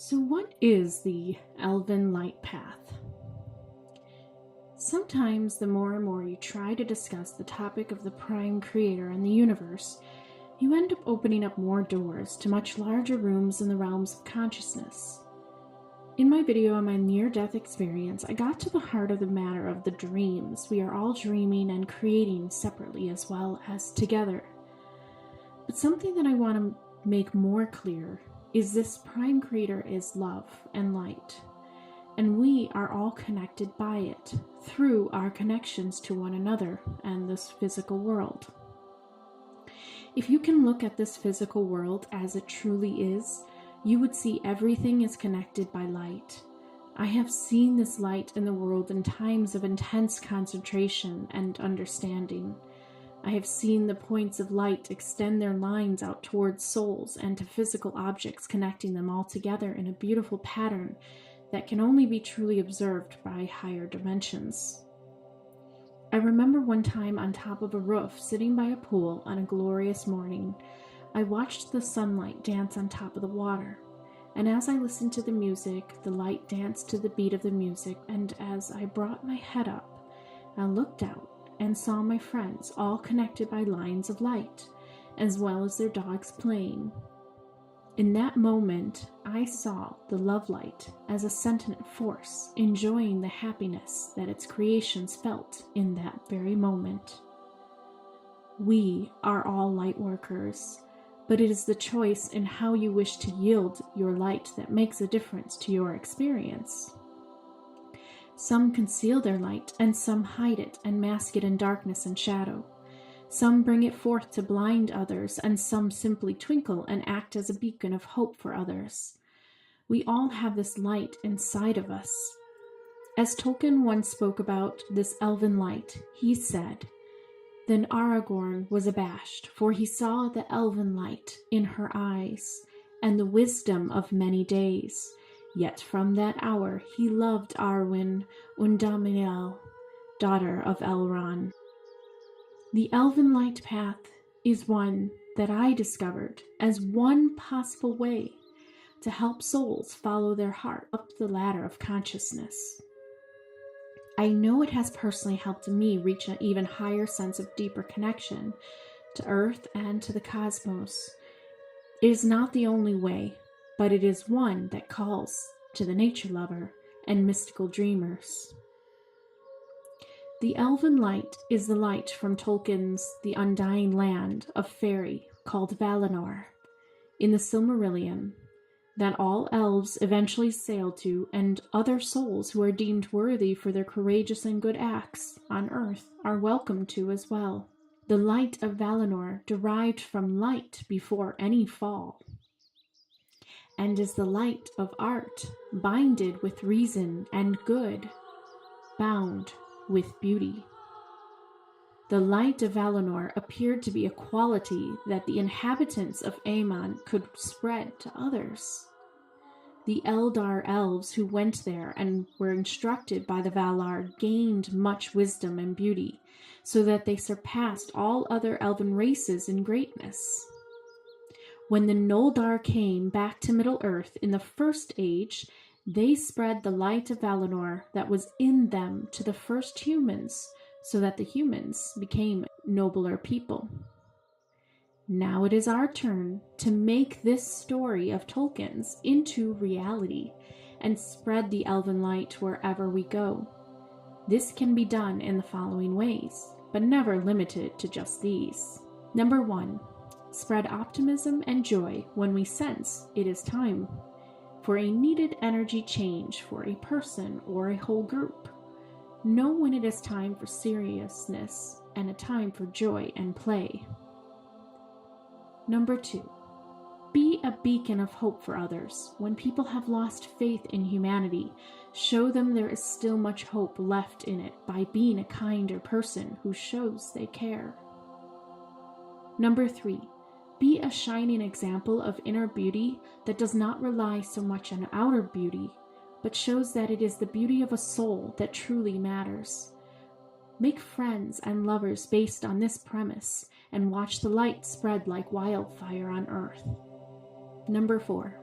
So what is the Elven-light path? Sometimes the more and more you try to discuss the topic of the Prime Creator and the universe, you end up opening up more doors to much larger rooms in the realms of consciousness. In my video on my near-death experience, I got to the heart of the matter of the dreams we are all dreaming and creating separately as well as together. But something that I want to make more clear is this Prime Creator is love and light, and we are all connected by it through our connections to one another and this physical world. If you can look at this physical world as it truly is, you would see everything is connected by light. I have seen this light in the world in times of intense concentration and understanding. I have seen the points of light extend their lines out towards souls and to physical objects, connecting them all together in a beautiful pattern that can only be truly observed by higher dimensions. I remember one time on top of a roof, sitting by a pool on a glorious morning. I watched the sunlight dance on top of the water, and as I listened to the music, the light danced to the beat of the music, and as I brought my head up, I looked out and saw my friends all connected by lines of light, as well as their dogs playing. In that moment, I saw the love light as a sentient force, enjoying the happiness that its creations felt in that very moment. We are all light workers, but it is the choice in how you wish to yield your light that makes a difference to your experience. Some conceal their light, and some hide it and mask it in darkness and shadow. Some bring it forth to blind others, and some simply twinkle and act as a beacon of hope for others. We all have this light inside of us. As Tolkien once spoke about this elven light, he said, "Then Aragorn was abashed, for he saw the elven light in her eyes, and the wisdom of many days. Yet from that hour he loved Arwen Undamil, daughter of Elrond." The Elven-light path is one that I discovered as one possible way to help souls follow their heart up the ladder of consciousness. I know it has personally helped me reach an even higher sense of deeper connection to Earth and to the cosmos. It is not the only way, but it is one that calls to the nature lover and mystical dreamers. The elven light is the light from Tolkien's The Undying Land of Fairy called Valinor in the Silmarillion, that all elves eventually sail to, and other souls who are deemed worthy for their courageous and good acts on Earth are welcome to as well. The light of Valinor derived from light before any fall, and is the light of art, binded with reason and good, bound with beauty. The light of Valinor appeared to be a quality that the inhabitants of Aemon could spread to others. The Eldar elves who went there and were instructed by the Valar gained much wisdom and beauty, so that they surpassed all other elven races in greatness. When the Noldar came back to Middle-earth in the First Age, they spread the light of Valinor that was in them to the first humans, so that the humans became nobler people. Now it is our turn to make this story of Tolkien's into reality and spread the elven light wherever we go. This can be done in the following ways, but never limited to just these. Number 1, spread optimism and joy when we sense it is time for a needed energy change for a person or a whole group. Know when it is time for seriousness and a time for joy and play. Number 2, be a beacon of hope for others. When people have lost faith in humanity, show them there is still much hope left in it by being a kinder person who shows they care. Number 3, be a shining example of inner beauty that does not rely so much on outer beauty, but shows that it is the beauty of a soul that truly matters. Make friends and lovers based on this premise, and watch the light spread like wildfire on earth. Number 4,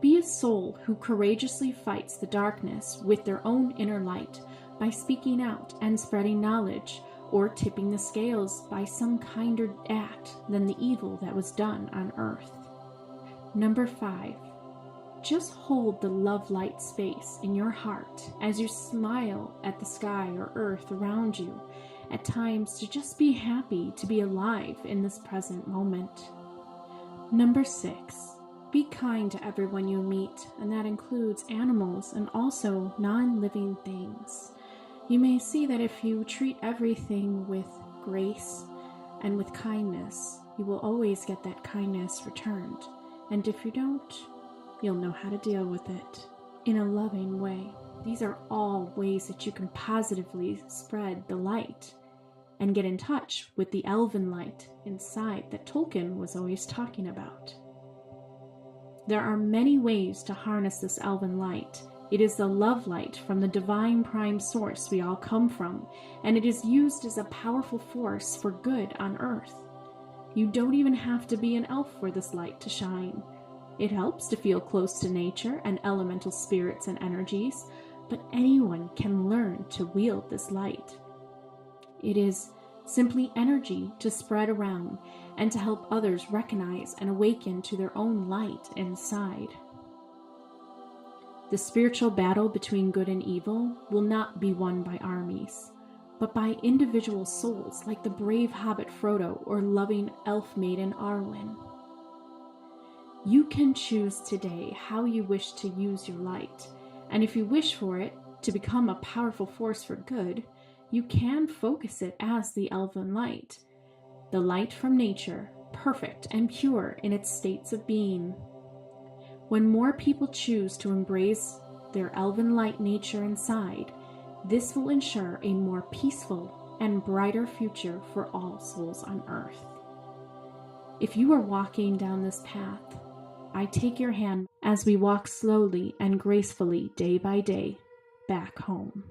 Be a soul who courageously fights the darkness with their own inner light by speaking out and spreading knowledge, or tipping the scales by some kinder act than the evil that was done on earth. Number 5. Just hold the love light space in your heart as you smile at the sky or earth around you, at times to just be happy to be alive in this present moment. Number 6. Be kind to everyone you meet, and that includes animals and also non-living things. You may see that if you treat everything with grace and with kindness, you will always get that kindness returned. And if you don't, you'll know how to deal with it in a loving way. These are all ways that you can positively spread the light and get in touch with the Elven-light inside that Tolkien was always talking about. There are many ways to harness this Elven-light. It is the love light from the divine prime source we all come from, and it is used as a powerful force for good on earth. You don't even have to be an elf for this light to shine. It helps to feel close to nature and elemental spirits and energies, but anyone can learn to wield this light. It is simply energy to spread around and to help others recognize and awaken to their own light inside. The spiritual battle between good and evil will not be won by armies, but by individual souls like the brave hobbit Frodo or loving elf maiden Arwen. You can choose today how you wish to use your light, and if you wish for it to become a powerful force for good, you can focus it as the Elven light, the light from nature, perfect and pure in its states of being. When more people choose to embrace their Elven light nature inside, this will ensure a more peaceful and brighter future for all souls on earth. If you are walking down this path, I take your hand as we walk slowly and gracefully day by day back home.